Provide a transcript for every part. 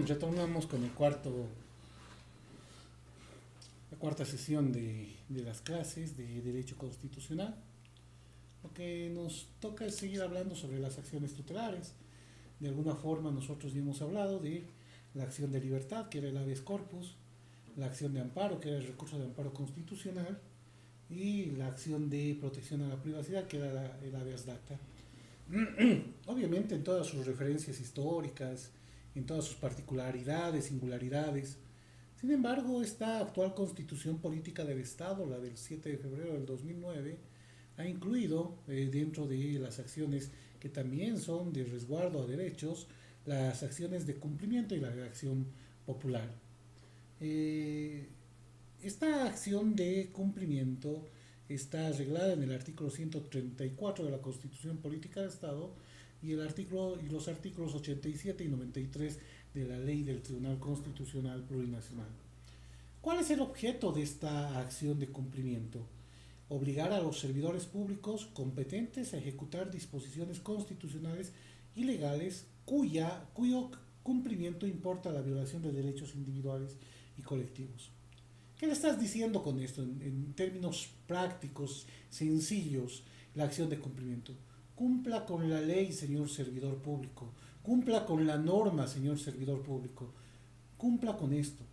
Retornamos con la cuarta sesión de las clases de Derecho Constitucional. Lo que nos toca es seguir hablando sobre las acciones tutelares. De alguna forma nosotros ya hemos hablado de la acción de libertad, que era el habeas corpus, la acción de amparo, que era el recurso de amparo constitucional, y la acción de protección a la privacidad, que era el habeas data. Obviamente en todas sus referencias históricas, en todas sus particularidades, singularidades. Sin embargo, esta actual constitución política del Estado, la del 7 de febrero del 2009, ha incluido dentro de las acciones que también son de resguardo a derechos, las acciones de cumplimiento y la acción popular. Eh, Esta acción de cumplimiento está arreglada en el artículo 134 de la Constitución Política del Estado y los artículos 87 y 93 de la Ley del Tribunal Constitucional Plurinacional. ¿Cuál es el objeto de esta acción de cumplimiento? Obligar a los servidores públicos competentes a ejecutar disposiciones constitucionales y legales cuyo cumplimiento importa la violación de derechos individuales y colectivos. ¿Qué le estás diciendo con esto en términos prácticos, sencillos, la acción de cumplimiento? Cumpla con la ley, señor servidor público. Cumpla con la norma, señor servidor público. Cumpla con esto.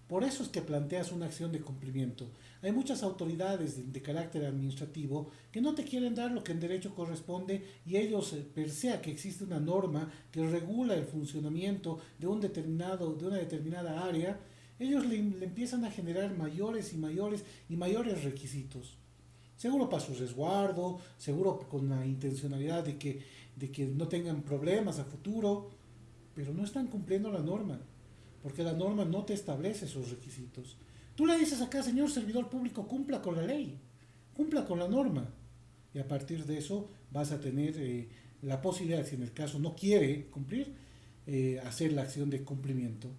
Por eso es que planteas una acción de cumplimiento. Hay muchas autoridades de carácter administrativo que no te quieren dar lo que en derecho corresponde y ellos, persea que existe una norma que regula el funcionamiento de de una determinada área, ellos le empiezan a generar mayores y mayores y mayores requisitos. Seguro para su resguardo, seguro con la intencionalidad de que no tengan problemas a futuro, pero no están cumpliendo la norma, porque la norma no te establece esos requisitos. Tú le dices acá, señor servidor público, cumpla con la ley, cumpla con la norma, y a partir de eso vas a tener la posibilidad, si en el caso no quiere cumplir, hacer la acción de cumplimiento.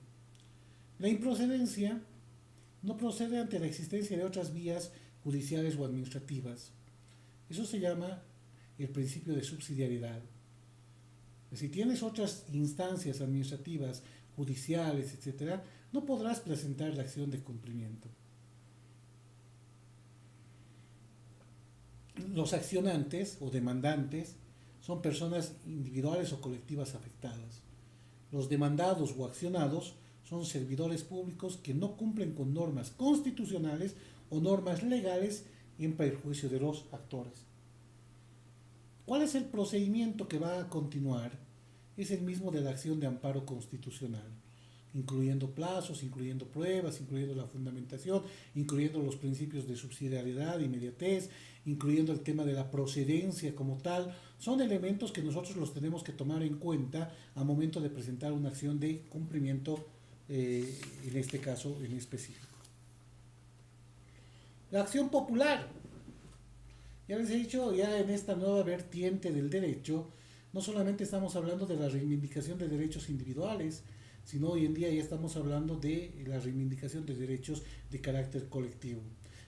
La improcedencia no procede ante la existencia de otras vías judiciales o administrativas. Eso se llama el principio de subsidiariedad. Si tienes otras instancias administrativas, judiciales, etcétera, no podrás presentar la acción de cumplimiento. Los accionantes o demandantes son personas individuales o colectivas afectadas. Los demandados o accionados son servidores públicos que no cumplen con normas constitucionales o normas legales en perjuicio de los actores. ¿Cuál es el procedimiento que va a continuar? Es el mismo de la acción de amparo constitucional, incluyendo plazos, incluyendo pruebas, incluyendo la fundamentación, incluyendo los principios de subsidiariedad, inmediatez, incluyendo el tema de la procedencia como tal. Son elementos que nosotros los tenemos que tomar en cuenta al momento de presentar una acción de cumplimiento, en este caso en específico. La acción popular. Ya les he dicho, ya en esta nueva vertiente del derecho, no solamente estamos hablando de la reivindicación de derechos individuales, sino hoy en día ya estamos hablando de la reivindicación de derechos de carácter colectivo.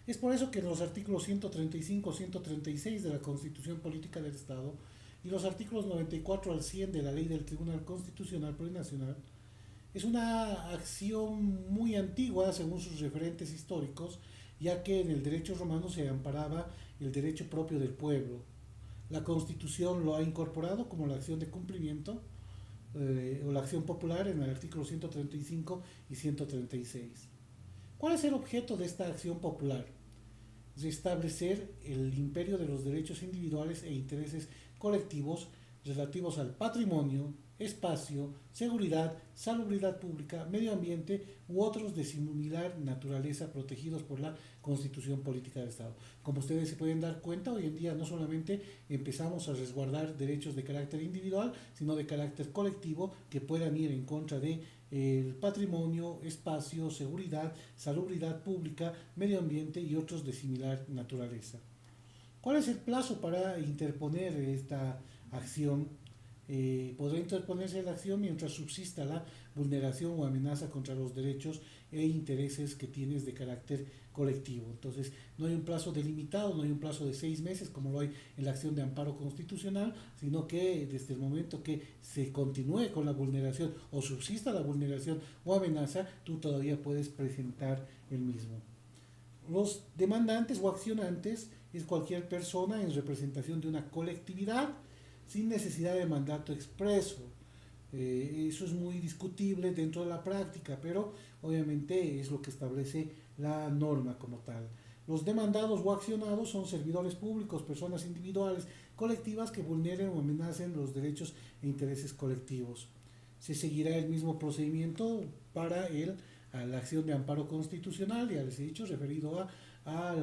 Es por eso que en los artículos 135, 136 de la Constitución Política del Estado y los artículos 94 al 100 de la Ley del Tribunal Constitucional Plurinacional es una acción muy antigua según sus referentes históricos, ya que en el derecho romano se amparaba el derecho propio del pueblo. La Constitución lo ha incorporado como la acción de cumplimiento o la acción popular en el artículo 135 y 136. ¿Cuál es el objeto de esta acción popular? Restablecer el imperio de los derechos individuales e intereses colectivos relativos al patrimonio, espacio, seguridad, salubridad pública, medio ambiente u otros de similar naturaleza protegidos por la Constitución Política del Estado. Como ustedes se pueden dar cuenta, hoy en día no solamente empezamos a resguardar derechos de carácter individual, sino de carácter colectivo que puedan ir en contra de el patrimonio, espacio, seguridad, salubridad pública, medio ambiente y otros de similar naturaleza. ¿Cuál es el plazo para interponer esta acción? podrá interponerse la acción mientras subsista la vulneración o amenaza contra los derechos e intereses que tienes de carácter colectivo. Entonces, no hay un plazo delimitado, no hay un plazo de 6 meses como lo hay en la acción de amparo constitucional, sino que desde el momento que se continúe con la vulneración o subsista la vulneración o amenaza, tú todavía puedes presentar el mismo. Los demandantes o accionantes es cualquier persona en representación de una colectividad sin necesidad de mandato expreso. Eso es muy discutible dentro de la práctica, pero obviamente es lo que establece la norma como tal. Los demandados o accionados son servidores públicos, personas individuales, colectivas que vulneren o amenacen los derechos e intereses colectivos. Se seguirá el mismo procedimiento para la acción de amparo constitucional, ya les he dicho, referido a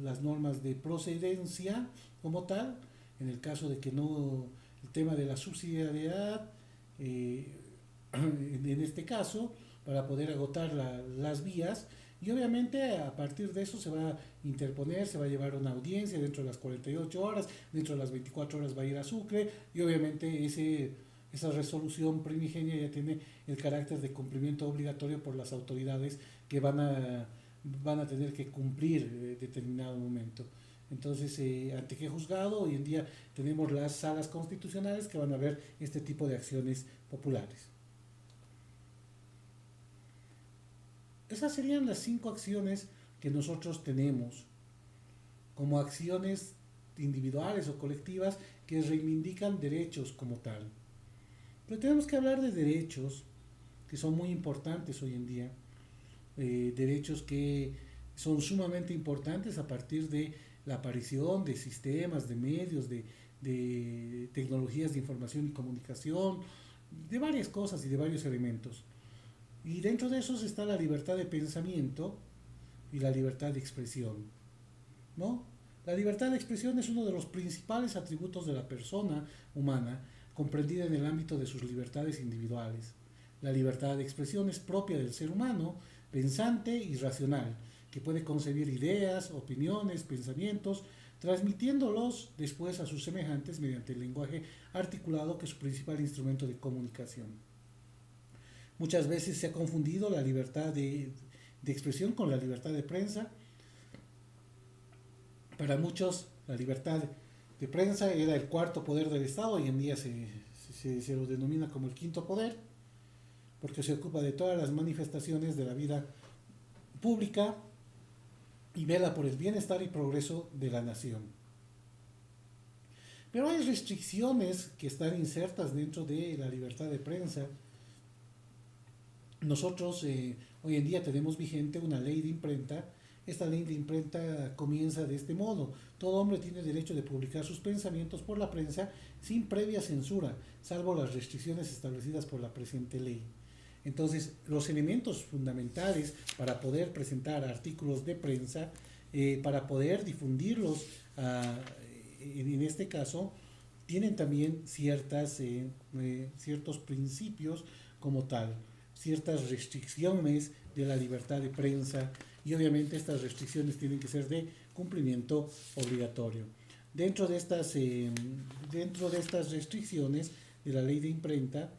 las normas de procedencia como tal, en el caso de que no, el tema de la subsidiariedad, en este caso, para poder agotar las vías, y obviamente a partir de eso se va a interponer, se va a llevar una audiencia dentro de las 48 horas, dentro de las 24 horas va a ir a Sucre, y obviamente esa resolución primigenia ya tiene el carácter de cumplimiento obligatorio por las autoridades que van a tener que cumplir determinado momento. Entonces, ¿ante qué juzgado? Hoy en día tenemos las salas constitucionales que van a ver este tipo de acciones populares. Esas serían las 5 acciones que nosotros tenemos como acciones individuales o colectivas que reivindican derechos como tal. Pero tenemos que hablar de derechos que son muy importantes hoy en día, derechos que son sumamente importantes a partir de la aparición de sistemas, de medios, de tecnologías de información y comunicación, de varias cosas y de varios elementos. Y dentro de esos está la libertad de pensamiento y la libertad de expresión, ¿no? La libertad de expresión es uno de los principales atributos de la persona humana, comprendida en el ámbito de sus libertades individuales. La libertad de expresión es propia del ser humano, pensante y racional, que puede concebir ideas, opiniones, pensamientos, transmitiéndolos después a sus semejantes mediante el lenguaje articulado, que es su principal instrumento de comunicación. Muchas veces se ha confundido la libertad de expresión con la libertad de prensa. Para muchos, la libertad de prensa era el cuarto poder del Estado, hoy en día se lo denomina como el quinto poder, porque se ocupa de todas las manifestaciones de la vida pública y vela por el bienestar y progreso de la nación. Pero hay restricciones que están insertas dentro de la libertad de prensa. Nosotros hoy en día tenemos vigente una ley de imprenta. Esta ley de imprenta comienza de este modo: todo hombre tiene derecho de publicar sus pensamientos por la prensa sin previa censura, salvo las restricciones establecidas por la presente ley. Entonces, los elementos fundamentales para poder presentar artículos de prensa, para poder difundirlos, en este caso, tienen también ciertos principios como tal, ciertas restricciones de la libertad de prensa, y obviamente estas restricciones tienen que ser de cumplimiento obligatorio. Dentro de estas restricciones de la ley de imprenta,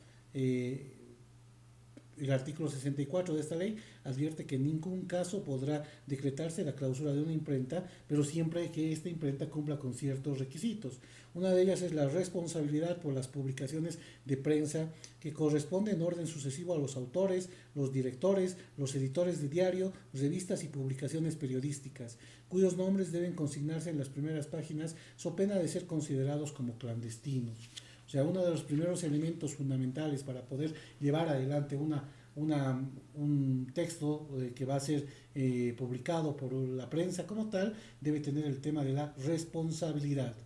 el artículo 64 de esta ley advierte que en ningún caso podrá decretarse la clausura de una imprenta, pero siempre que esta imprenta cumpla con ciertos requisitos. Una de ellas es la responsabilidad por las publicaciones de prensa, que corresponde en orden sucesivo a los autores, los directores, los editores de diario, revistas y publicaciones periodísticas, cuyos nombres deben consignarse en las primeras páginas, so pena de ser considerados como clandestinos. O sea, uno de los primeros elementos fundamentales para poder llevar adelante un texto que va a ser publicado por la prensa como tal, debe tener el tema de la responsabilidad.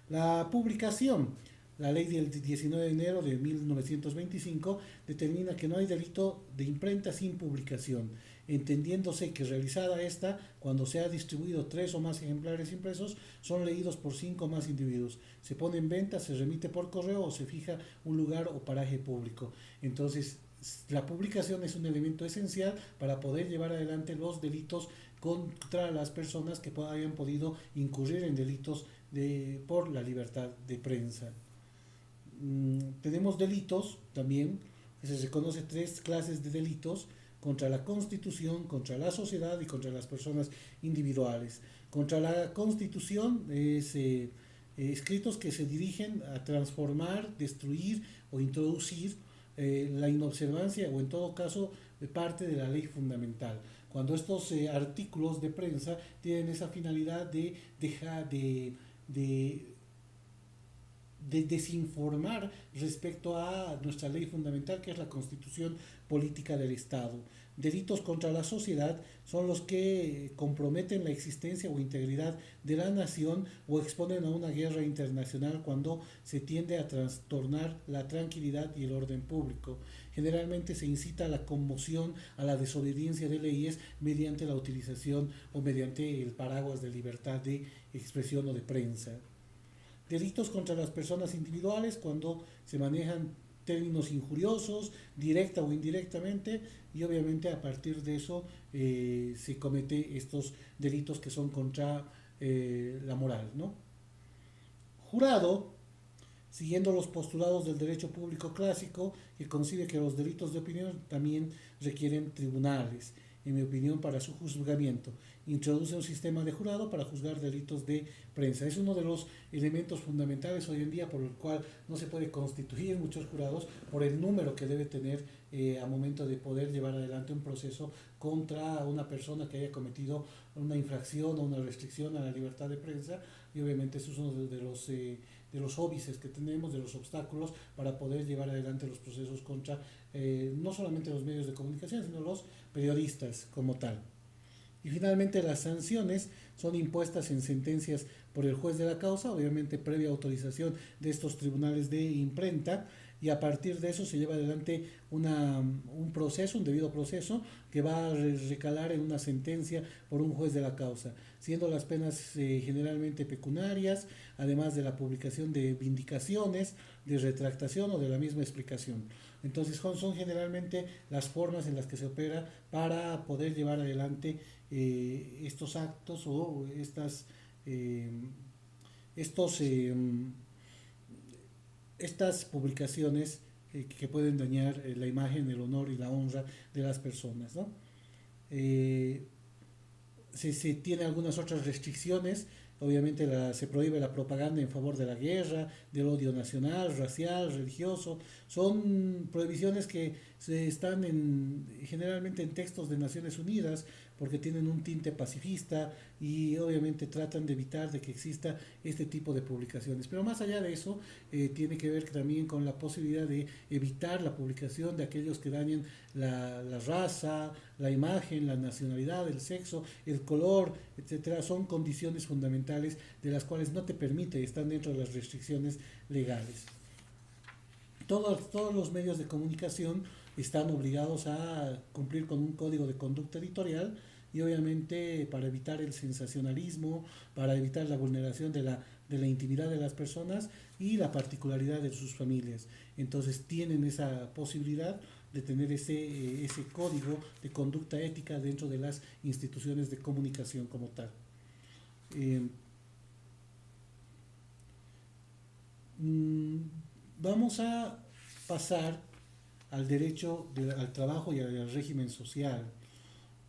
La publicación. La ley del 19 de enero de 1925 determina que no hay delito de imprenta sin publicación, entendiéndose que realizada esta, cuando se ha distribuido 3 o más ejemplares impresos, son leídos por 5 o más individuos. Se pone en venta, se remite por correo o se fija un lugar o paraje público. Entonces, la publicación es un elemento esencial para poder llevar adelante los delitos contra las personas que hayan podido incurrir en delitos por la libertad de prensa. tenemos delitos también, se reconoce tres clases de delitos: contra la Constitución, contra la sociedad y contra las personas individuales. Contra la Constitución es escritos que se dirigen a transformar, destruir o introducir la inobservancia o en todo caso parte de la ley fundamental. Cuando estos artículos de prensa tienen esa finalidad de dejar de desinformar respecto a nuestra ley fundamental, que es la Constitución Política del Estado. Delitos contra la sociedad son los que comprometen la existencia o integridad de la nación o exponen a una guerra internacional cuando se tiende a trastornar la tranquilidad y el orden público. Generalmente se incita a la conmoción, a la desobediencia de leyes mediante la utilización o mediante el paraguas de libertad de expresión o de prensa. Delitos contra las personas individuales cuando se manejan términos injuriosos, directa o indirectamente, y obviamente a partir de eso se comete estos delitos que son contra la moral, ¿no? Jurado, siguiendo los postulados del derecho público clásico, que concibe que los delitos de opinión también requieren tribunales, en mi opinión, para su juzgamiento. Introduce un sistema de jurado para juzgar delitos de prensa. Es uno de los elementos fundamentales hoy en día por el cual no se puede constituir muchos jurados por el número que debe tener a momento de poder llevar adelante un proceso contra una persona que haya cometido una infracción o una restricción a la libertad de prensa, y obviamente eso es uno de los óbices que tenemos, de los obstáculos para poder llevar adelante los procesos contra no solamente los medios de comunicación, sino los periodistas como tal. Y finalmente las sanciones son impuestas en sentencias por el juez de la causa, obviamente previa autorización de estos tribunales de imprenta, y a partir de eso se lleva adelante un proceso, un debido proceso, que va a recalar en una sentencia por un juez de la causa, siendo las penas generalmente pecuniarias, además de la publicación de vindicaciones, de retractación o de la misma explicación. Entonces son generalmente las formas en las que se opera para poder llevar adelante estos actos o estas publicaciones que pueden dañar la imagen, el honor y la honra de las personas, ¿no? Se tiene algunas otras restricciones. Obviamente se prohíbe la propaganda en favor de la guerra, del odio nacional, racial, religioso. Son prohibiciones que están generalmente en textos de Naciones Unidas, porque tienen un tinte pacifista y obviamente tratan de evitar de que exista este tipo de publicaciones. Pero más allá de eso, tiene que ver también con la posibilidad de evitar la publicación de aquellos que dañen la raza, la imagen, la nacionalidad, el sexo, el color, etcétera. Son condiciones fundamentales de las cuales no te permite, están dentro de las restricciones legales. Todos los medios de comunicación están obligados a cumplir con un código de conducta editorial, y obviamente para evitar el sensacionalismo, para evitar la vulneración de la intimidad de las personas y la particularidad de sus familias. Entonces tienen esa posibilidad de tener ese código de conducta ética dentro de las instituciones de comunicación como tal. Vamos a pasar al derecho al trabajo y al régimen social.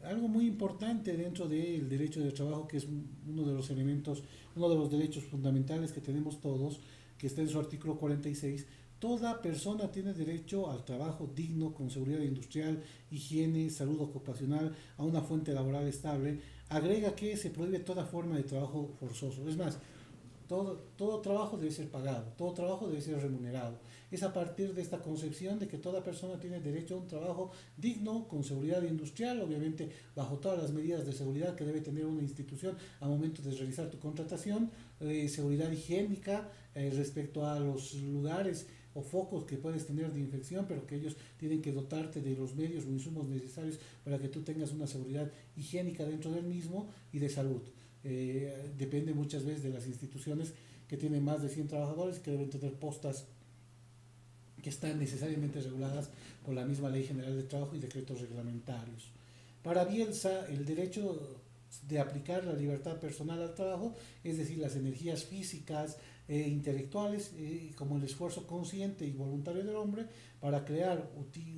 Algo muy importante dentro del derecho del trabajo, que es uno de los elementos, uno de los derechos fundamentales que tenemos todos, que está en su artículo 46. Toda persona tiene derecho al trabajo digno, con seguridad industrial, higiene, salud ocupacional, a una fuente laboral estable. Agrega que se prohíbe toda forma de trabajo forzoso. Es más, todo trabajo debe ser pagado, todo trabajo debe ser remunerado. Es a partir de esta concepción de que toda persona tiene derecho a un trabajo digno, con seguridad industrial, obviamente bajo todas las medidas de seguridad que debe tener una institución al momento de realizar tu contratación, seguridad higiénica respecto a los lugares o focos que puedes tener de infección, pero que ellos tienen que dotarte de los medios o insumos necesarios para que tú tengas una seguridad higiénica dentro del mismo, y de salud. Depende muchas veces de las instituciones que tienen más de 100 trabajadores, que deben tener postas que están necesariamente reguladas por la misma Ley General de Trabajo y decretos reglamentarios. Para Bielsa, el derecho de aplicar la libertad personal al trabajo, es decir, las energías físicas, intelectuales, como el esfuerzo consciente y voluntario del hombre para crear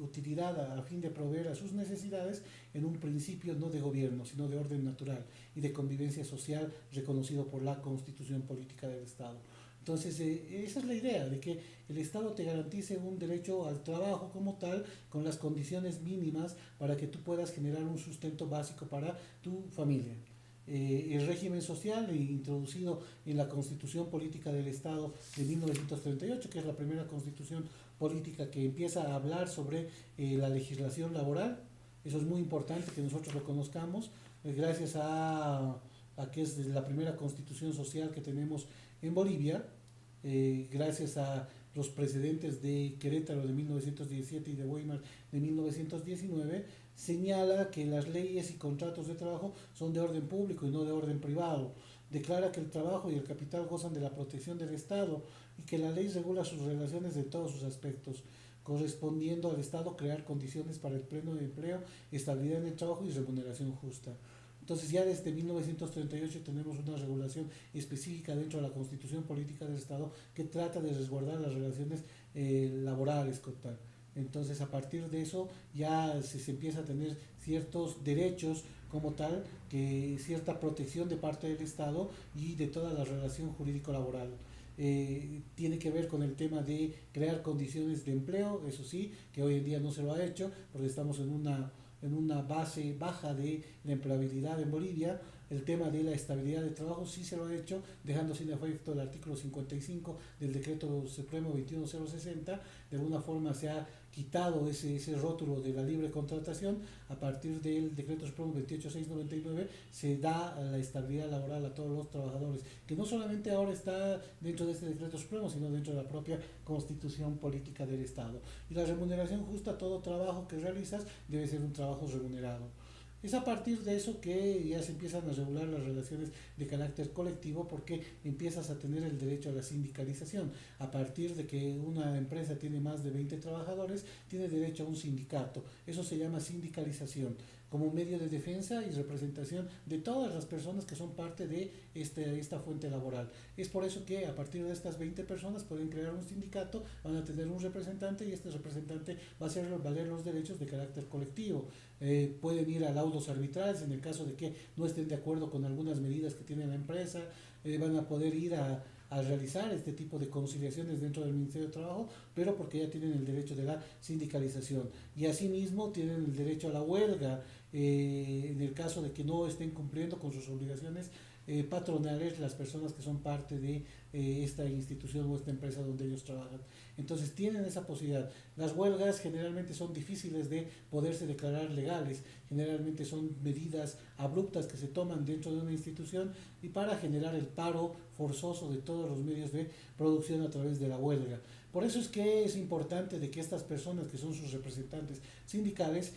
utilidad a fin de proveer a sus necesidades en un principio no de gobierno, sino de orden natural y de convivencia social reconocido por la Constitución Política del Estado. Entonces, esa es la idea, de que el Estado te garantice un derecho al trabajo como tal, con las condiciones mínimas para que tú puedas generar un sustento básico para tu familia. El régimen social introducido en la Constitución Política del Estado de 1938, que es la primera constitución política que empieza a hablar sobre la legislación laboral. Eso es muy importante que nosotros lo conozcamos, gracias a que es la primera constitución social que tenemos en Bolivia, gracias a los precedentes de Querétaro de 1917 y de Weimar de 1919, señala que las leyes y contratos de trabajo son de orden público y no de orden privado. Declara que el trabajo y el capital gozan de la protección del Estado y que la ley regula sus relaciones de todos sus aspectos, correspondiendo al Estado crear condiciones para el pleno empleo, estabilidad en el trabajo y remuneración justa. Entonces ya desde 1938 tenemos una regulación específica dentro de la Constitución Política del Estado que trata de resguardar las relaciones laborales con tal. Entonces a partir de eso ya se empieza a tener ciertos derechos como tal, que cierta protección de parte del Estado y de toda la relación jurídico-laboral. Tiene que ver con el tema de crear condiciones de empleo, eso sí, que hoy en día no se lo ha hecho porque estamos en una base baja de la empleabilidad en Bolivia. El tema de la estabilidad de trabajo sí se lo ha hecho, dejando sin efecto el artículo 55 del decreto supremo 21060. De alguna forma se ha quitado ese rótulo de la libre contratación. A partir del decreto supremo 28699 se da la estabilidad laboral a todos los trabajadores, que no solamente ahora está dentro de este decreto supremo, sino dentro de la propia Constitución Política del Estado. Y la remuneración justa, todo trabajo que realizas debe ser un trabajo remunerado. Es a partir de eso que ya se empiezan a regular las relaciones de carácter colectivo, porque empiezas a tener el derecho a la sindicalización. A partir de que una empresa tiene más de 20 trabajadores, tiene derecho a un sindicato. Eso se llama sindicalización, como medio de defensa y representación de todas las personas que son parte de esta fuente laboral. Es por eso que a partir de estas 20 personas pueden crear un sindicato, van a tener un representante y este representante va a hacer valer los derechos de carácter colectivo. Pueden ir a laudos arbitrales en el caso de que no estén de acuerdo con algunas medidas que tiene la empresa. Van a poder ir a realizar este tipo de conciliaciones dentro del Ministerio de Trabajo, pero porque ya tienen el derecho de la sindicalización. Y asimismo tienen el derecho a la huelga en el caso de que no estén cumpliendo con sus obligaciones patronales las personas que son parte de esta institución o esta empresa donde ellos trabajan. Entonces tienen esa posibilidad. Las huelgas generalmente son difíciles de poderse declarar legales, generalmente son medidas abruptas que se toman dentro de una institución y para generar el paro forzoso de todos los medios de producción a través de la huelga. Por eso es que es importante de que estas personas que son sus representantes sindicales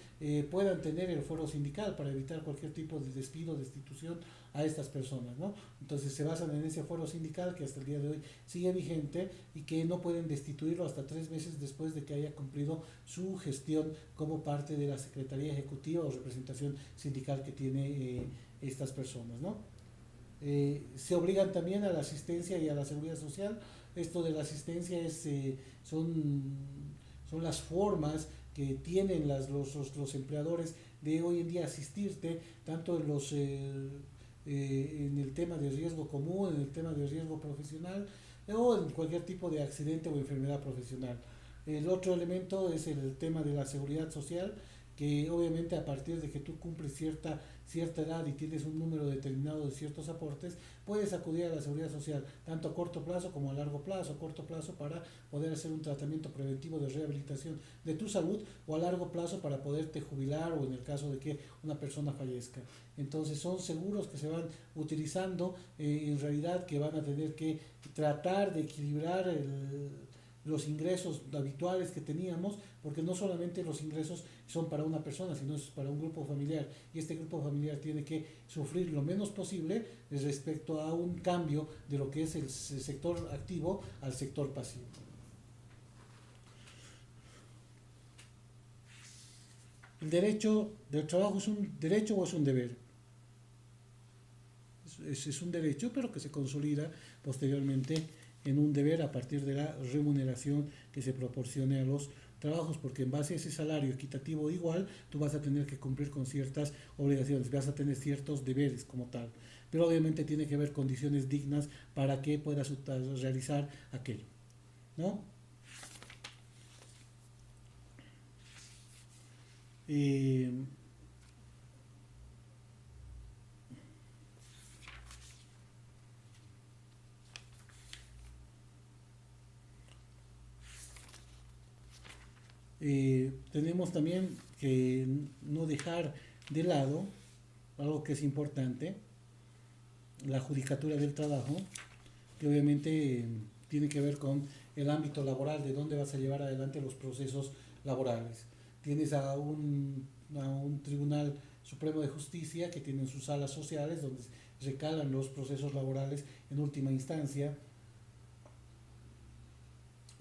puedan tener el fuero sindical para evitar cualquier tipo de despido, destitución a estas personas, ¿no? Entonces se basan en ese fuero sindical que hasta el día de hoy sigue vigente y que no pueden destituirlo hasta 3 meses después de que haya cumplido su gestión como parte de la Secretaría Ejecutiva o representación sindical que tiene estas personas, ¿no? Se obligan también a la asistencia y a la seguridad social. Esto de la asistencia son las formas que tienen los empleadores de hoy en día asistirte, tanto en el tema de riesgo común, en el tema de riesgo profesional o en cualquier tipo de accidente o enfermedad profesional. El otro elemento es el tema de la seguridad social, que obviamente a partir de que tú cumples cierta edad y tienes un número determinado de ciertos aportes, puedes acudir a la seguridad social, tanto a corto plazo como a largo plazo. A corto plazo para poder hacer un tratamiento preventivo de rehabilitación de tu salud, o a largo plazo para poderte jubilar o en el caso de que una persona fallezca. Entonces son seguros que se van utilizando, en realidad que van a tener que tratar de equilibrar los ingresos habituales que teníamos, porque no solamente los ingresos son para una persona, sino es para un grupo familiar, y este grupo familiar tiene que sufrir lo menos posible respecto a un cambio de lo que es el sector activo al sector pasivo. ¿El derecho del trabajo es un derecho o es un deber? Es un derecho, pero que se consolida posteriormente en un deber a partir de la remuneración que se proporcione a los trabajos, porque en base a ese salario equitativo igual, tú vas a tener que cumplir con ciertas obligaciones, vas a tener ciertos deberes como tal. Pero obviamente tiene que haber condiciones dignas para que puedas realizar aquello, ¿no? Eh, tenemos también que no dejar de lado algo que es importante, la judicatura del trabajo, que obviamente tiene que ver con el ámbito laboral, de dónde vas a llevar adelante los procesos laborales. Tienes a un Tribunal Supremo de Justicia que tiene sus salas sociales donde recalan los procesos laborales en última instancia.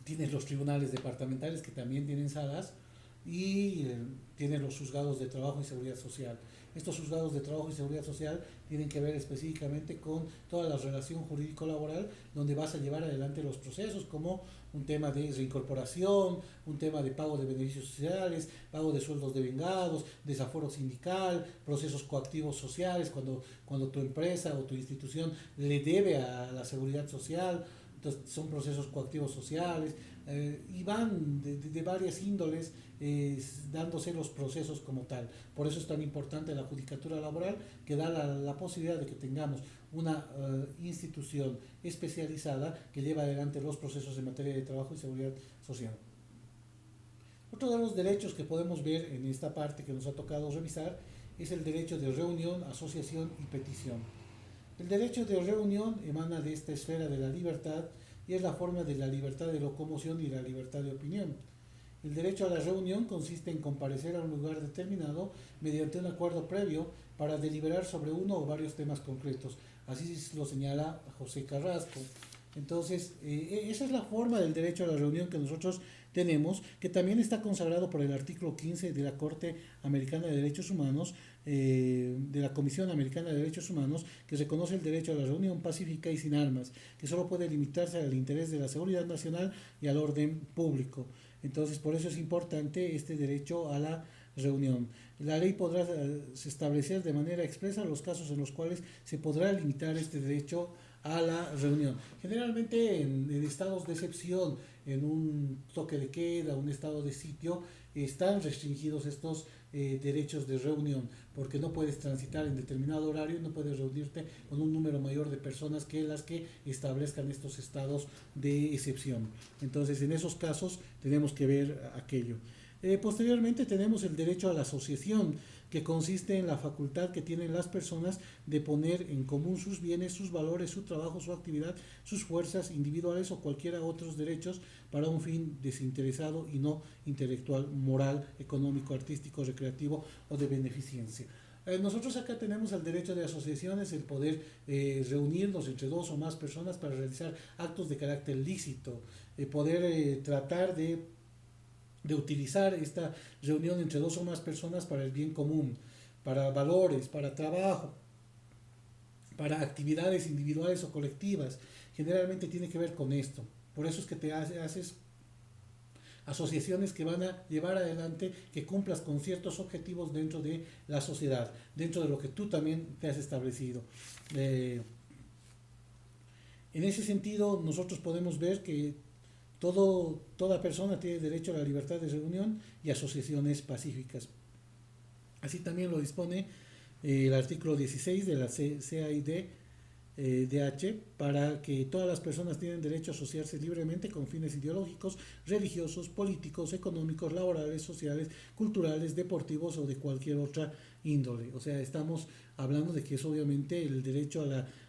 Tienes los tribunales departamentales que también tienen salas y tienes los juzgados de trabajo y seguridad social. Estos juzgados de trabajo y seguridad social tienen que ver específicamente con toda la relación jurídico-laboral donde vas a llevar adelante los procesos, como un tema de reincorporación, un tema de pago de beneficios sociales, pago de sueldos devengados, desaforo sindical, procesos coactivos sociales, cuando tu empresa o tu institución le debe a la seguridad social. Entonces son procesos coactivos sociales y van de varias índoles dándose los procesos como tal. Por eso es tan importante la judicatura laboral, que da la posibilidad de que tengamos una institución especializada que lleva adelante los procesos en materia de trabajo y seguridad social. Otro de los derechos que podemos ver en esta parte que nos ha tocado revisar es el derecho de reunión, asociación y petición. El derecho de reunión emana de esta esfera de la libertad y es la forma de la libertad de locomoción y la libertad de opinión. El derecho a la reunión consiste en comparecer a un lugar determinado mediante un acuerdo previo para deliberar sobre uno o varios temas concretos. Así lo señala José Carrasco. Entonces, esa es la forma del derecho a la reunión que nosotros tenemos, que también está consagrado por el artículo 15 de la Corte Americana de Derechos Humanos, de la Comisión Americana de Derechos Humanos, que reconoce el derecho a la reunión pacífica y sin armas, que solo puede limitarse al interés de la seguridad nacional y al orden público. Entonces, por eso es importante este derecho a la reunión. La ley podrá establecer de manera expresa los casos en los cuales se podrá limitar este derecho a la reunión. Generalmente en estados de excepción, en un toque de queda, un estado de sitio, están restringidos estos derechos de reunión, porque no puedes transitar en determinado horario, no puedes reunirte con un número mayor de personas que las que establezcan estos estados de excepción. Entonces, en esos casos tenemos que ver aquello. Posteriormente tenemos el derecho a la asociación, que consiste en la facultad que tienen las personas de poner en común sus bienes, sus valores, su trabajo, su actividad, sus fuerzas individuales o cualquiera otros derechos para un fin desinteresado y no intelectual, moral, económico, artístico, recreativo o de beneficencia. Nosotros acá tenemos el derecho de asociaciones, el poder reunirnos entre dos o más personas para realizar actos de carácter lícito, poder tratar de utilizar esta reunión entre dos o más personas para el bien común, para valores, para trabajo, para actividades individuales o colectivas. Generalmente tiene que ver con esto. Por eso es que te haces asociaciones que van a llevar adelante que cumplas con ciertos objetivos dentro de la sociedad, dentro de lo que tú también te has establecido. En ese sentido, nosotros podemos ver que toda persona tiene derecho a la libertad de reunión y asociaciones pacíficas. Así también lo dispone el artículo 16 de la CID DH, para que todas las personas tienen derecho a asociarse libremente con fines ideológicos, religiosos, políticos, económicos, laborales, sociales, culturales, deportivos o de cualquier otra índole. O sea, estamos hablando de que es obviamente el derecho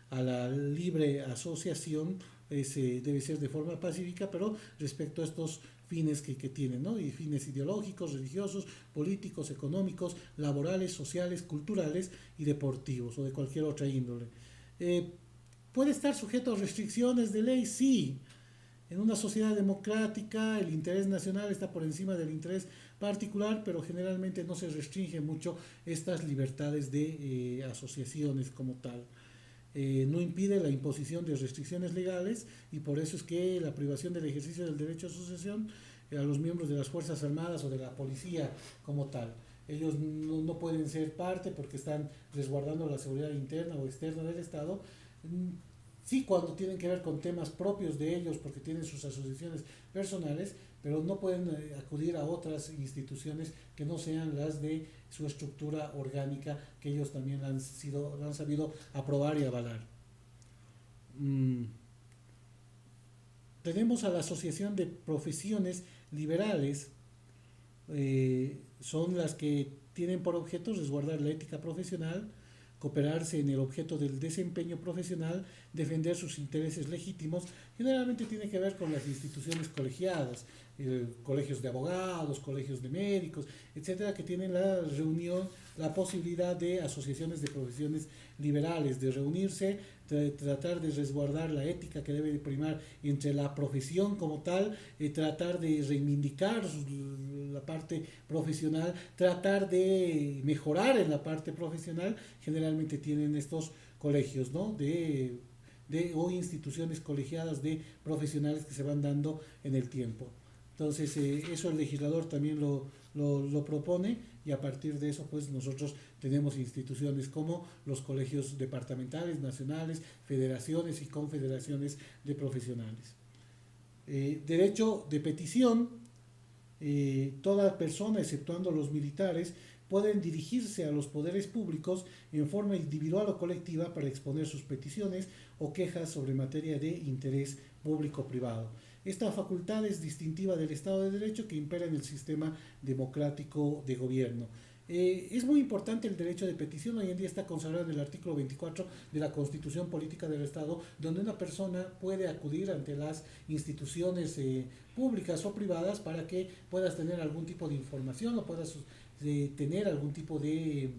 a la libre asociación debe ser de forma pacífica, pero respecto a estos fines que tienen, ¿no? Y fines ideológicos, religiosos, políticos, económicos, laborales, sociales, culturales y deportivos o de cualquier otra índole. ¿Puede estar sujeto a restricciones de ley? Sí. En una sociedad democrática el interés nacional está por encima del interés particular, pero generalmente no se restringe mucho estas libertades de asociaciones como tal. no impide la imposición de restricciones legales y por eso es que la privación del ejercicio del derecho a asociación a los miembros de las Fuerzas Armadas o de la policía como tal. Ellos no pueden ser parte porque están resguardando la seguridad interna o externa del Estado. Sí, cuando tienen que ver con temas propios de ellos, porque tienen sus asociaciones personales, pero no pueden acudir a otras instituciones que no sean las de su estructura orgánica, que ellos también han sabido aprobar y avalar. Mm, Tenemos a la Asociación de Profesiones Liberales, son las que tienen por objeto resguardar la ética profesional, cooperarse en el objeto del desempeño profesional, defender sus intereses legítimos. Generalmente tiene que ver con las instituciones colegiadas, colegios de abogados, colegios de médicos, etcétera, que tienen la reunión, la posibilidad de asociaciones de profesiones liberales, de reunirse, tratar de resguardar la ética que debe de primar entre la profesión como tal, tratar de reivindicar la parte profesional, tratar de mejorar en la parte profesional. Generalmente tienen estos colegios, ¿no? O instituciones colegiadas de profesionales que se van dando en el tiempo. Entonces, eso el legislador también lo propone y a partir de eso, pues nosotros tenemos instituciones como los colegios departamentales, nacionales, federaciones y confederaciones de profesionales. Derecho de petición. Toda persona, exceptuando los militares, pueden dirigirse a los poderes públicos en forma individual o colectiva para exponer sus peticiones o quejas sobre materia de interés público-privado. Esta facultad es distintiva del Estado de Derecho que impera en el sistema democrático de gobierno. Es muy importante el derecho de petición, hoy en día está consagrado en el artículo 24 de la Constitución Política del Estado, donde una persona puede acudir ante las instituciones públicas o privadas para que puedas tener algún tipo de información o puedas tener algún tipo de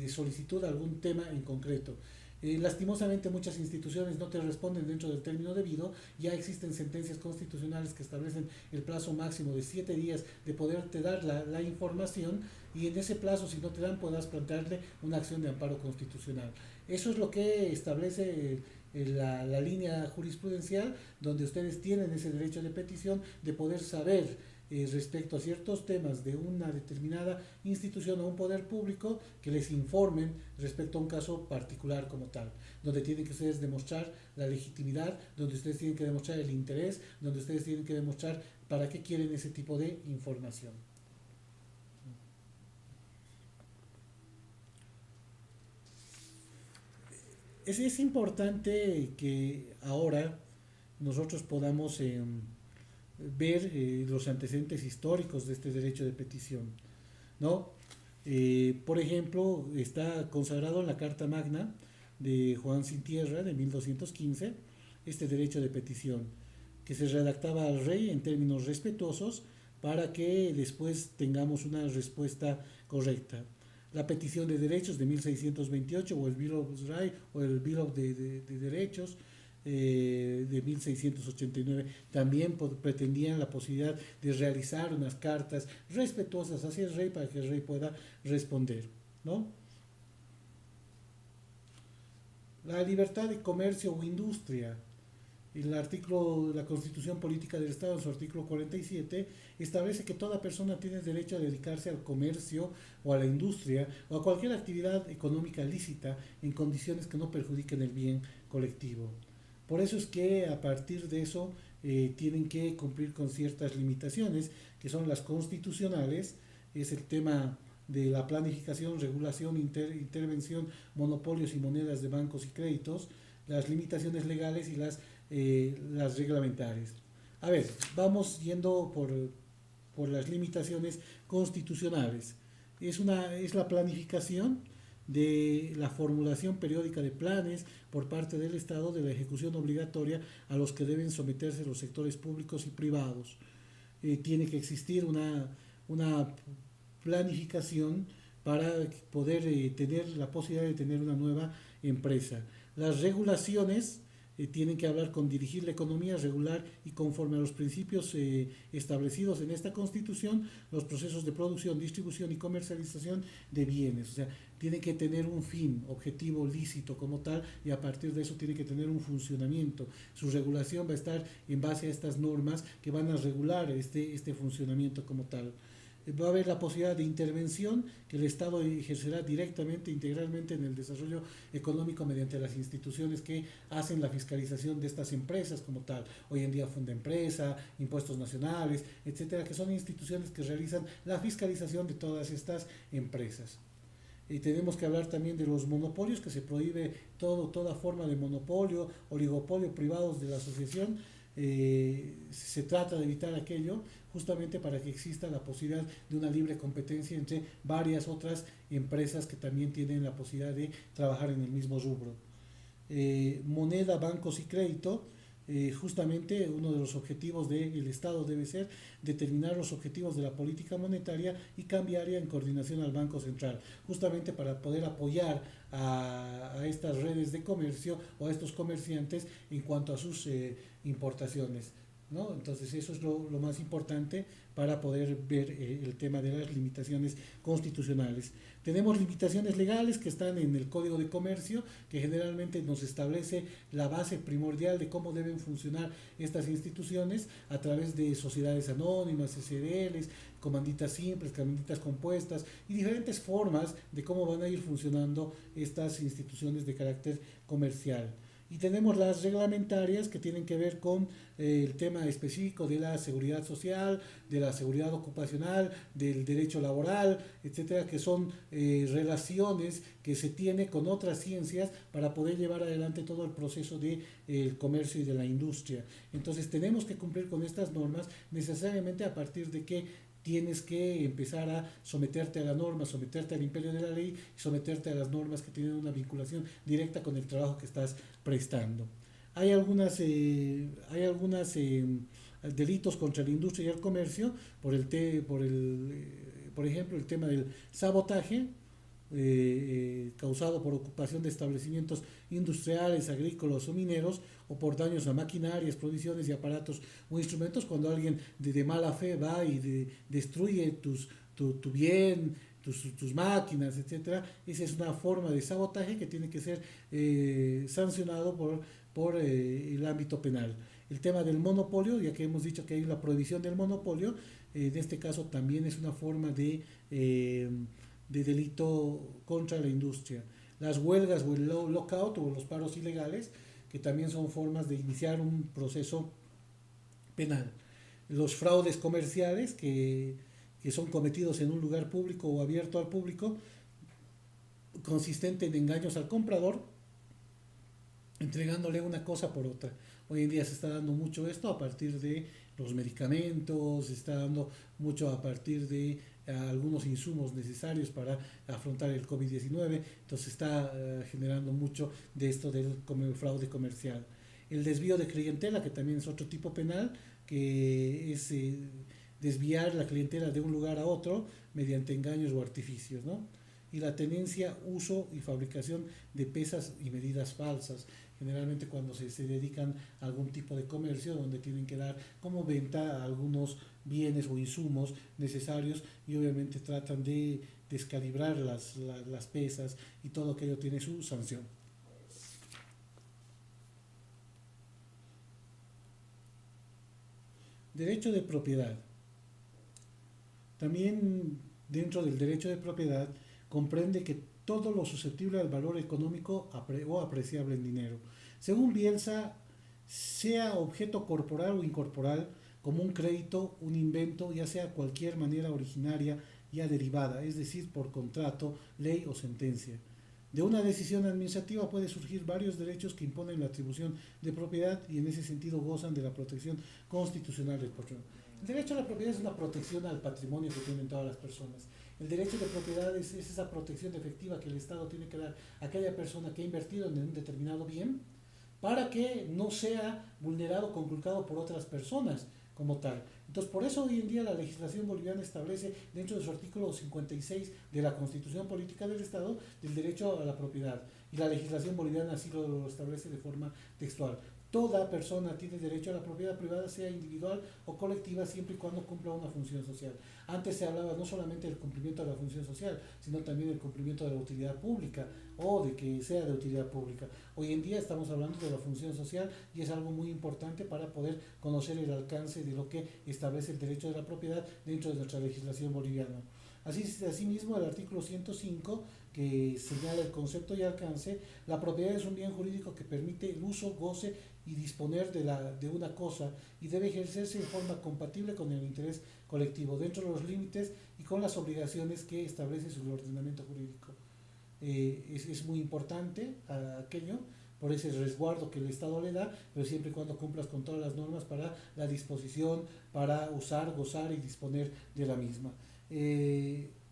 solicitud, algún tema en concreto. Lastimosamente muchas instituciones no te responden dentro del término debido, ya existen sentencias constitucionales que establecen el plazo máximo de 7 días de poderte dar la información y en ese plazo si no te dan puedas plantearle una acción de amparo constitucional. Eso es lo que establece la línea jurisprudencial donde ustedes tienen ese derecho de petición de poder saber respecto a ciertos temas de una determinada institución o un poder público que les informen respecto a un caso particular como tal, donde tienen que ustedes demostrar la legitimidad, donde ustedes tienen que demostrar el interés, donde ustedes tienen que demostrar para qué quieren ese tipo de información. Es importante que ahora nosotros podamos ver los antecedentes históricos de este derecho de petición, ¿no? Por ejemplo, está consagrado en la Carta Magna de Juan Sin Tierra de 1215 este derecho de petición, que se redactaba al rey en términos respetuosos para que después tengamos una respuesta correcta. La petición de derechos de 1628 o el Bill of Rights o el Bill of de Derechos de 1689 también pretendían la posibilidad de realizar unas cartas respetuosas hacia el rey para que el rey pueda responder, ¿no? La libertad de comercio o industria. El artículo de la Constitución Política del Estado, en su artículo 47, establece que toda persona tiene derecho a dedicarse al comercio o a la industria o a cualquier actividad económica lícita en condiciones que no perjudiquen el bien colectivo. Por eso es que a partir de eso tienen que cumplir con ciertas limitaciones, que son las constitucionales, es el tema de la planificación, regulación, intervención, monopolios y monedas de bancos y créditos, las limitaciones legales y las reglamentarias. A ver, vamos yendo por las limitaciones constitucionales. Es la planificación de la formulación periódica de planes por parte del Estado de la ejecución obligatoria a los que deben someterse los sectores públicos y privados. Tiene que existir una planificación para poder tener la posibilidad de tener una nueva empresa. Las regulaciones tienen que hablar con dirigir la economía, regular y conforme a los principios establecidos en esta Constitución, los procesos de producción, distribución y comercialización de bienes. O sea, tiene que tener un fin, objetivo lícito como tal, y a partir de eso tiene que tener un funcionamiento. Su regulación va a estar en base a estas normas que van a regular este funcionamiento como tal. Va a haber la posibilidad de intervención que el Estado ejercerá directamente, integralmente en el desarrollo económico mediante las instituciones que hacen la fiscalización de estas empresas como tal. Hoy en día Fundempresa, impuestos nacionales, etcétera, que son instituciones que realizan la fiscalización de todas estas empresas. Y tenemos que hablar también de los monopolios, que se prohíbe toda forma de monopolio, oligopolio privados de la asociación. Se trata de evitar aquello justamente para que exista la posibilidad de una libre competencia entre varias otras empresas que también tienen la posibilidad de trabajar en el mismo rubro. Moneda, bancos y crédito. Justamente uno de los objetivos del Estado debe ser determinar los objetivos de la política monetaria y cambiaria en coordinación al Banco Central, justamente para poder apoyar a estas redes de comercio o a estos comerciantes en cuanto a sus importaciones, ¿no? Entonces eso es lo más importante para poder ver el tema de las limitaciones constitucionales. Tenemos limitaciones legales que están en el Código de Comercio, que generalmente nos establece la base primordial de cómo deben funcionar estas instituciones a través de sociedades anónimas, SDLs, comanditas simples, comanditas compuestas y diferentes formas de cómo van a ir funcionando estas instituciones de carácter comercial. Y tenemos las reglamentarias que tienen que ver con el tema específico de la seguridad social, de la seguridad ocupacional, del derecho laboral, etcétera, que son relaciones que se tiene con otras ciencias para poder llevar adelante todo el proceso de comercio y de la industria. Entonces tenemos que cumplir con estas normas necesariamente a partir de que tienes que empezar a someterte a la norma, someterte al imperio de la ley y someterte a las normas que tienen una vinculación directa con el trabajo que estás prestando. Hay algunas delitos contra la industria y el comercio por ejemplo, el tema del sabotaje, causado por ocupación de establecimientos industriales, agrícolas o mineros, o por daños a maquinarias, provisiones y aparatos o instrumentos, cuando alguien de mala fe va y destruye tu bien, tus máquinas, etcétera. Esa es una forma de sabotaje que tiene que ser sancionado por el ámbito penal. El tema del monopolio, ya que hemos dicho que hay la prohibición del monopolio, en este caso también es una forma de delito contra la industria. Las huelgas o el lockout o los paros ilegales, que también son formas de iniciar un proceso penal. Los fraudes comerciales que son cometidos en un lugar público o abierto al público, consistente en engaños al comprador, entregándole una cosa por otra. Hoy en día se está dando mucho esto a partir de los medicamentos, se está dando mucho a partir de algunos insumos necesarios para afrontar el COVID-19, entonces está generando mucho de esto del fraude comercial. El desvío de clientela, que también es otro tipo penal, que es desviar la clientela de un lugar a otro mediante engaños o artificios, ¿no? Y la tenencia, uso y fabricación de pesas y medidas falsas, generalmente cuando se dedican a algún tipo de comercio donde tienen que dar como venta algunos bienes o insumos necesarios y obviamente tratan de descalibrar las pesas y todo aquello tiene su sanción. Derecho de propiedad. También dentro del derecho de propiedad comprende que todo lo susceptible al valor económico o apreciable en dinero, según Bielsa, sea objeto corporal o incorporal, como un crédito, un invento, ya sea cualquier manera originaria ya derivada, es decir, por contrato, ley o sentencia. De una decisión administrativa puede surgir varios derechos que imponen la atribución de propiedad y en ese sentido gozan de la protección constitucional del patrimonio. El derecho a la propiedad es una protección al patrimonio que tienen todas las personas. El derecho de propiedad es esa protección efectiva que el Estado tiene que dar a aquella persona que ha invertido en un determinado bien para que no sea vulnerado o conculcado por otras personas como tal. Entonces, por eso hoy en día la legislación boliviana establece dentro de su artículo 56 de la Constitución Política del Estado el derecho a la propiedad. Y la legislación boliviana así lo establece de forma textual. Toda persona tiene derecho a la propiedad privada, sea individual o colectiva, siempre y cuando cumpla una función social. Antes se hablaba no solamente del cumplimiento de la función social, sino también del cumplimiento de la utilidad pública o de que sea de utilidad pública. Hoy en día estamos hablando de la función social y es algo muy importante para poder conocer el alcance de lo que establece el derecho de la propiedad dentro de nuestra legislación boliviana. Asimismo, el artículo 105, que señala el concepto y alcance, la propiedad es un bien jurídico que permite el uso, goce y disponer de una cosa y debe ejercerse en forma compatible con el interés colectivo, dentro de los límites y con las obligaciones que establece su ordenamiento jurídico. Es muy importante aquello, por ese resguardo que el Estado le da, pero siempre y cuando cumplas con todas las normas para la disposición, para usar, gozar y disponer de la misma.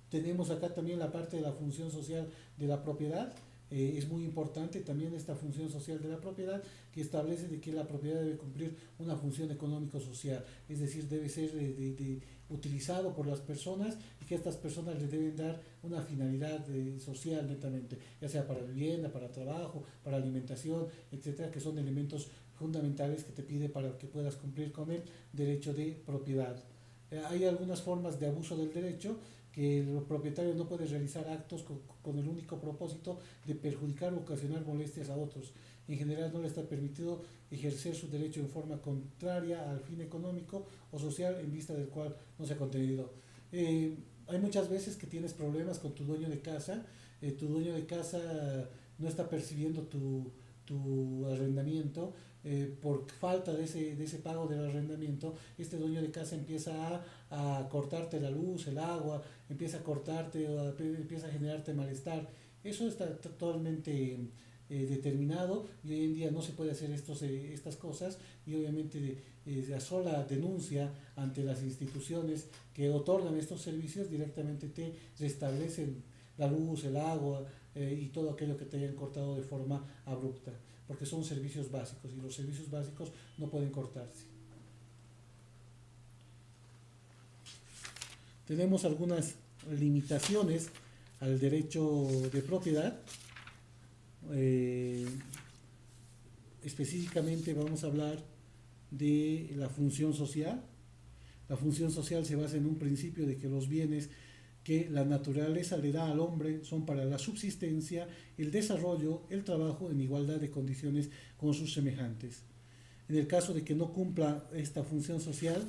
Tenemos acá también la parte de la función social de la propiedad. Es muy importante también esta función social de la propiedad, que establece de que la propiedad debe cumplir una función económico-social, es decir, debe ser utilizado por las personas y que estas personas le deben dar una finalidad social netamente, ya sea para vivienda, para trabajo, para alimentación, etcétera, que son elementos fundamentales que te pide para que puedas cumplir con el derecho de propiedad. Hay algunas formas de abuso del derecho, que el propietario no puede realizar actos con el único propósito de perjudicar o ocasionar molestias a otros. En general no le está permitido ejercer su derecho en forma contraria al fin económico o social en vista del cual no se ha contenido. Hay muchas veces que tienes problemas con tu dueño de casa, tu dueño de casa no está percibiendo tu arrendamiento, por falta de ese pago del arrendamiento, este dueño de casa empieza a cortarte la luz, el agua, empieza a cortarte, empieza a generarte malestar. Eso está totalmente determinado y hoy en día no se puede hacer estas cosas y obviamente la sola denuncia ante las instituciones que otorgan estos servicios directamente te restablecen la luz, el agua y todo aquello que te hayan cortado de forma abrupta, porque son servicios básicos y los servicios básicos no pueden cortarse. Tenemos algunas limitaciones al derecho de propiedad. Específicamente vamos a hablar de la función social. La función social se basa en un principio de que los bienes que la naturaleza le da al hombre son para la subsistencia, el desarrollo, el trabajo en igualdad de condiciones con sus semejantes. En el caso de que no cumpla esta función social,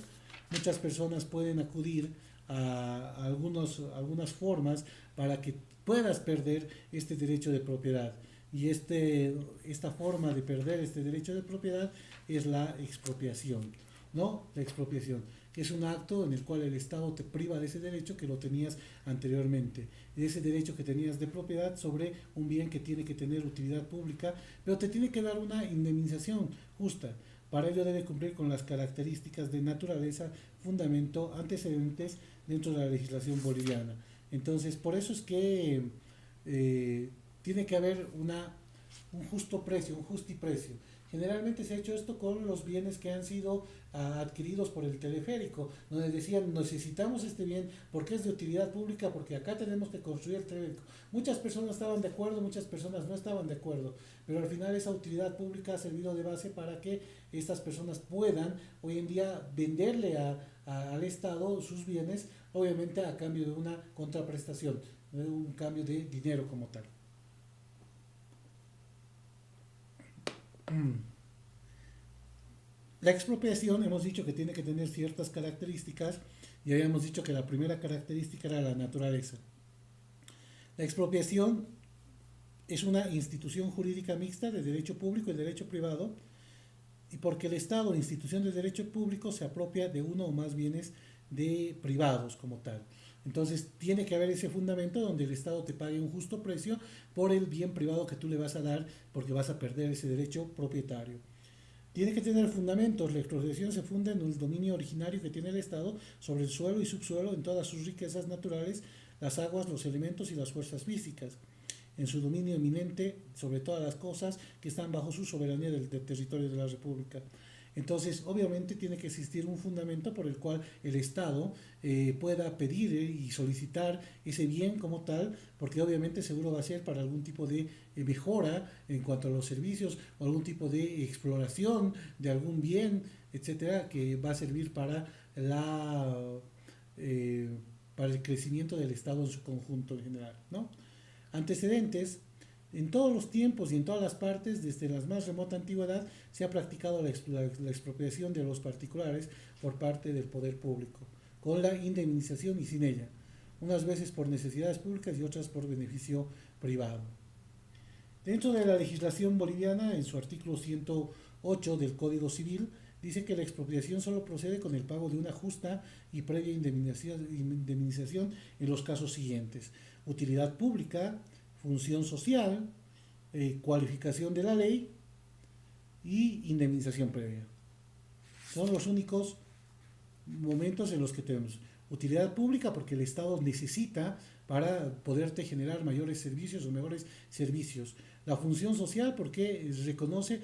muchas personas pueden acudir a algunas formas para que puedas perder este derecho de propiedad. Y esta forma de perder este derecho de propiedad es la expropiación, ¿no? La expropiación, que es un acto en el cual el Estado te priva de ese derecho que lo tenías anteriormente, de ese derecho que tenías de propiedad sobre un bien que tiene que tener utilidad pública, pero te tiene que dar una indemnización justa. Para ello debe cumplir con las características de naturaleza, fundamento, antecedentes dentro de la legislación boliviana. Entonces, por eso es que tiene que haber un justo precio, un justiprecio. Generalmente se ha hecho esto con los bienes que han sido adquiridos por el teleférico, donde decían necesitamos este bien porque es de utilidad pública, porque acá tenemos que construir el teleférico. Muchas personas estaban de acuerdo, muchas personas no estaban de acuerdo, pero al final esa utilidad pública ha servido de base para que estas personas puedan hoy en día venderle al Estado sus bienes, obviamente a cambio de una contraprestación, de un cambio de dinero como tal. La expropiación hemos dicho que tiene que tener ciertas características y habíamos dicho que la primera característica era la naturaleza. La expropiación es una institución jurídica mixta de derecho público y derecho privado, y porque el Estado, institución de derecho público, se apropia de uno o más bienes de privados como tal. Entonces tiene que haber ese fundamento donde el Estado te pague un justo precio por el bien privado que tú le vas a dar, porque vas a perder ese derecho propietario. Tiene que tener fundamentos. La expropiación se funda en el dominio originario que tiene el Estado sobre el suelo y subsuelo en todas sus riquezas naturales, las aguas, los elementos y las fuerzas físicas, en su dominio eminente sobre todas las cosas que están bajo su soberanía del territorio de la República. Entonces, obviamente tiene que existir un fundamento por el cual el Estado pueda pedir y solicitar ese bien como tal, porque obviamente seguro va a ser para algún tipo de mejora en cuanto a los servicios o algún tipo de exploración de algún bien, etcétera, que va a servir la eh, para el crecimiento del Estado en su conjunto en general, ¿no? Antecedentes. En todos los tiempos y en todas las partes, desde la más remota antigüedad, se ha practicado la expropiación de los particulares por parte del poder público, con la indemnización y sin ella, unas veces por necesidades públicas y otras por beneficio privado. Dentro de la legislación boliviana, en su artículo 108 del Código Civil, dice que la expropiación solo procede con el pago de una justa y previa indemnización en los casos siguientes: utilidad pública, función social, cualificación de la ley y indemnización previa. Son los únicos momentos en los que tenemos utilidad pública, porque el Estado necesita para poderte generar mayores servicios o mejores servicios. La función social, porque reconoce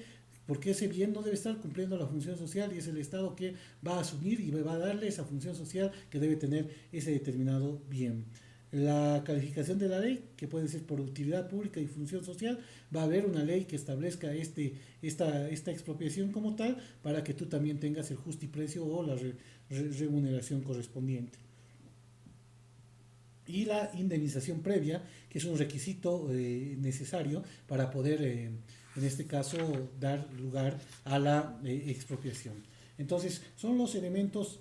porque ese bien no debe estar cumpliendo la función social y es el Estado que va a asumir y va a darle esa función social que debe tener ese determinado bien. La calificación de la ley, que puede ser por utilidad pública y función social, va a haber una ley que establezca esta expropiación como tal para que tú también tengas el justiprecio o la remuneración correspondiente. Y la indemnización previa, que es un requisito necesario para poder, en este caso, dar lugar a la expropiación. Entonces, son los elementos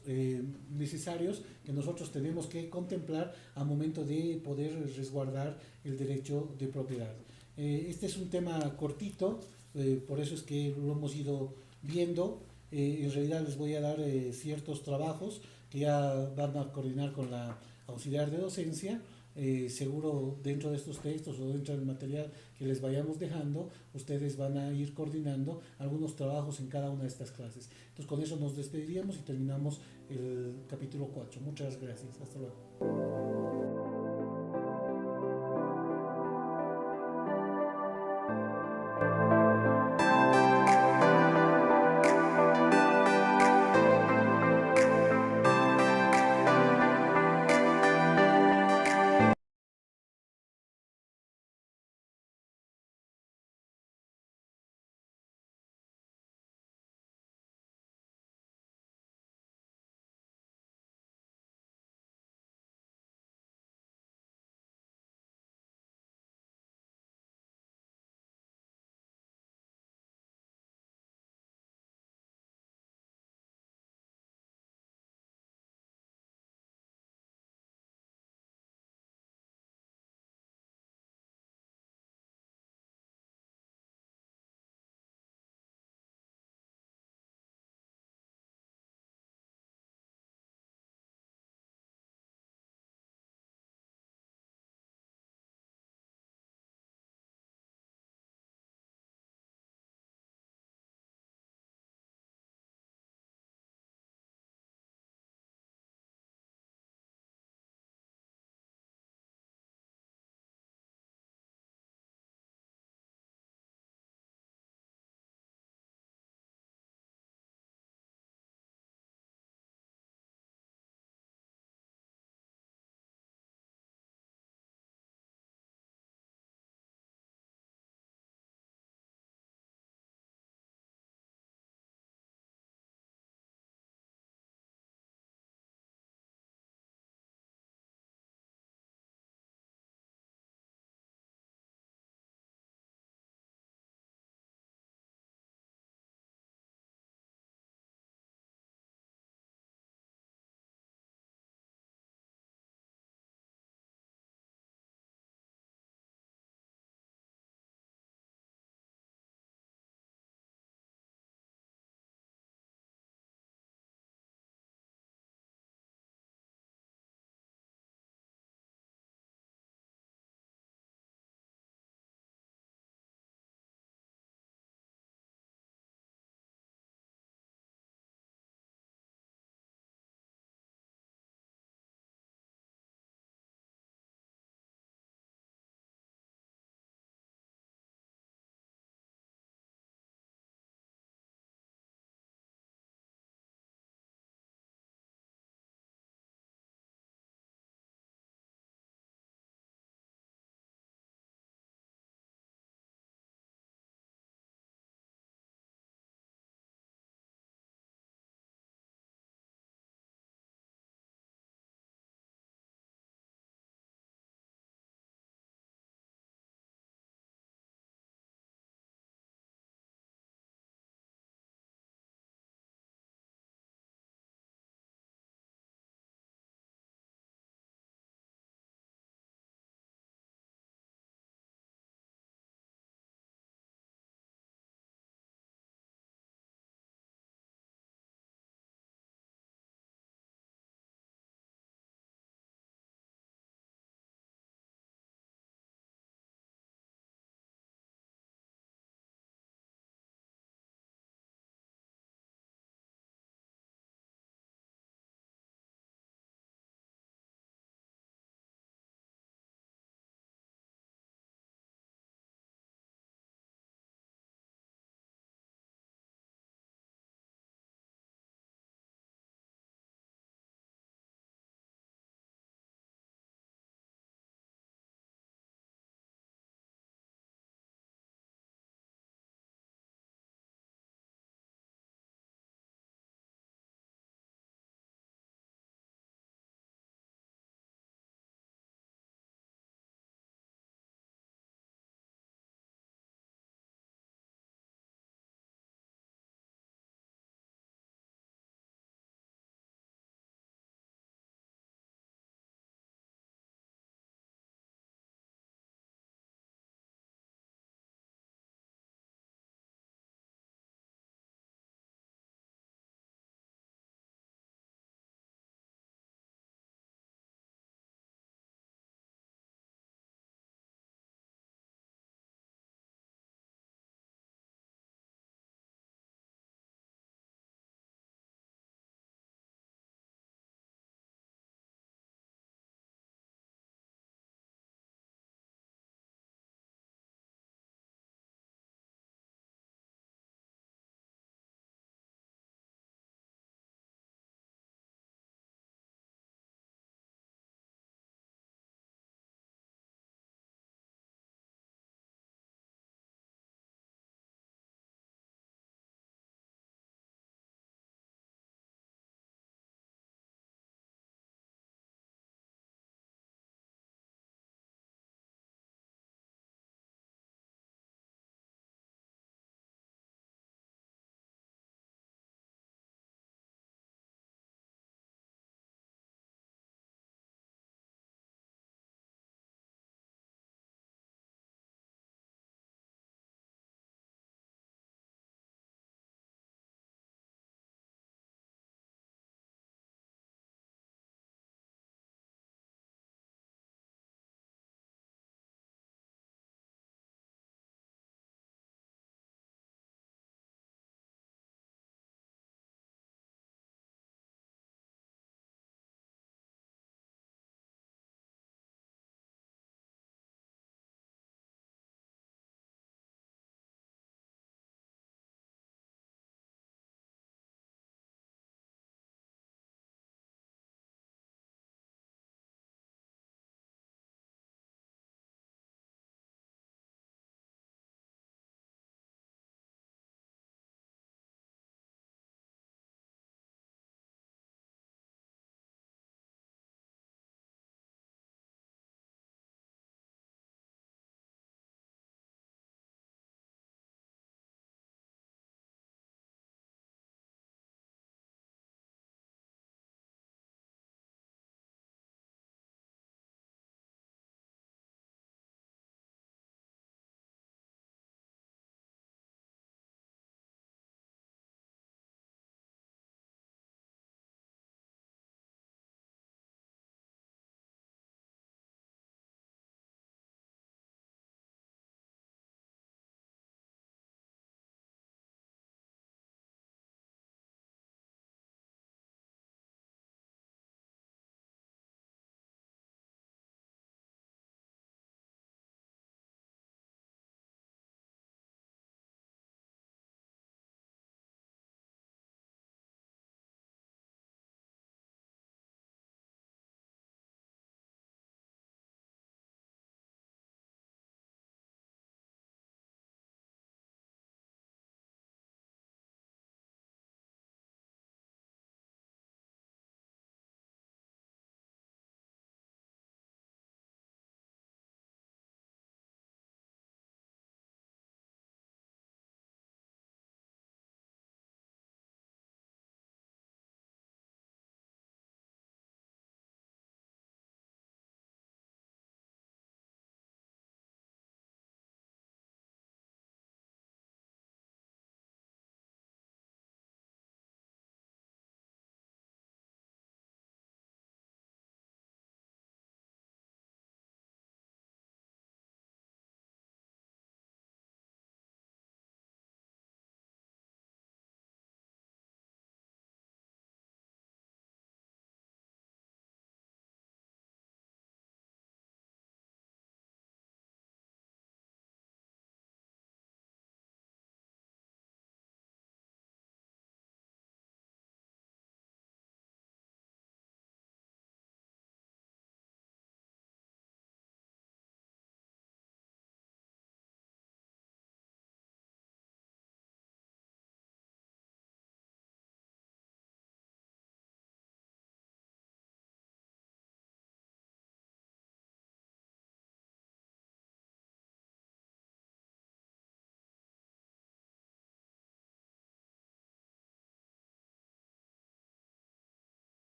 necesarios que nosotros tenemos que contemplar al momento de poder resguardar el derecho de propiedad. Este es un tema cortito, por eso es que lo hemos ido viendo. En realidad les voy a dar ciertos trabajos que ya van a coordinar con la auxiliar de docencia. Seguro dentro de estos textos o dentro del material que les vayamos dejando, ustedes van a ir coordinando algunos trabajos en cada una de estas clases. Entonces con eso nos despediríamos y terminamos el capítulo 4. Muchas gracias. Hasta luego.